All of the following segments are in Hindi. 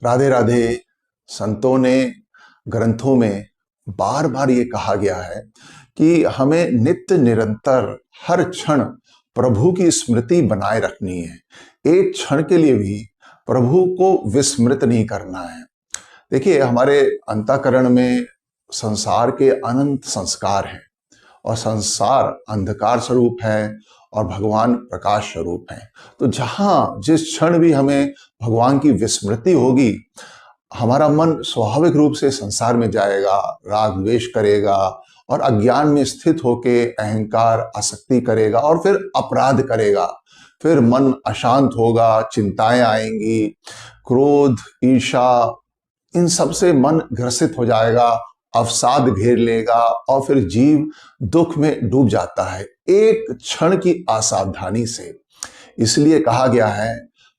राधे राधे। संतों ने ग्रंथों में बार बार ये कहा गया है कि हमें नित्य निरंतर हर क्षण प्रभु की स्मृति बनाए रखनी है। एक क्षण के लिए भी प्रभु को विस्मृत नहीं करना है। देखिए, हमारे अंतःकरण में संसार के अनंत संस्कार हैं और संसार अंधकार स्वरूप है और भगवान प्रकाश स्वरूप है। तो जहां जिस क्षण भी हमें भगवान की विस्मृति होगी, हमारा मन स्वाभाविक रूप से संसार में जाएगा, राग द्वेष करेगा और अज्ञान में स्थित होके अहंकार आसक्ति करेगा और फिर अपराध करेगा। फिर मन अशांत होगा, चिंताएं आएंगी, क्रोध, ईर्ष्या, इन सब से मन ग्रसित हो जाएगा, अवसाद घेर लेगा और फिर जीव दुख में डूब जाता है एक क्षण की असावधानी से। इसलिए कहा गया है,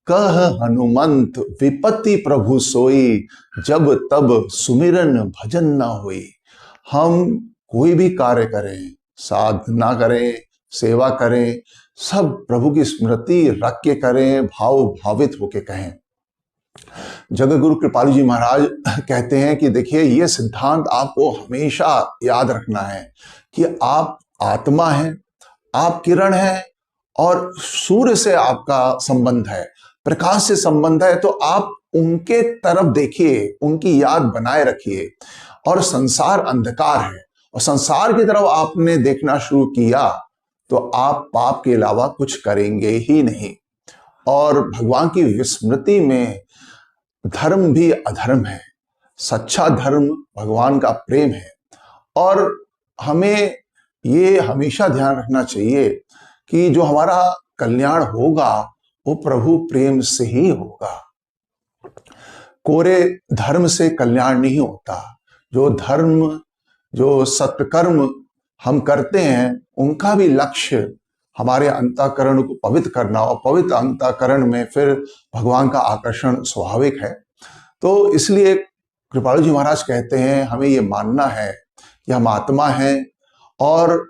कह हनुमंत विपत्ति प्रभु सोई, जब तब सुमिरन भजन ना होई। हम कोई भी कार्य करें, साधना करें, सेवा करें, सब प्रभु की स्मृति रख के करें, भाव भावित होके कहें। जगत गुरु कृपालु जी महाराज कहते हैं कि देखिए, ये सिद्धांत आपको हमेशा याद रखना है कि आप आत्मा हैं, आप किरण हैं और सूर्य से आपका संबंध है, प्रकाश से संबंध है। तो आप उनके तरफ देखिए, उनकी याद बनाए रखिए। और संसार अंधकार है और संसार की तरफ आपने देखना शुरू किया तो आप पाप के अलावा कुछ करेंगे ही नहीं। और भगवान की विस्मृति में धर्म भी अधर्म है, सच्चा धर्म भगवान का प्रेम है। और हमें ये हमेशा ध्यान रखना चाहिए कि जो हमारा कल्याण होगा वो प्रभु प्रेम से ही होगा। कोरे धर्म से कल्याण नहीं होता। जो धर्म, जो सत्कर्म हम करते हैं, उनका भी लक्ष्य हमारे अंतःकरण को पवित्र करना, और पवित्र अंतःकरण में फिर भगवान का आकर्षण स्वाभाविक है। तो इसलिए कृपालु जी महाराज कहते हैं, हमें ये मानना है कि हम आत्मा हैं और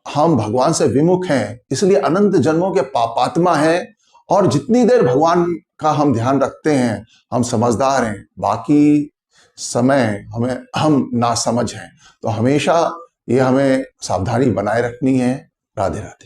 हम भगवान से विमुख हैं, इसलिए अनंत जन्मों के पापात्मा हैं। और जितनी देर भगवान का हम ध्यान रखते हैं, हम समझदार हैं, बाकी समय हम नासमझ हैं। तो हमेशा ये हमें सावधानी बनाए रखनी है। राधे राधे।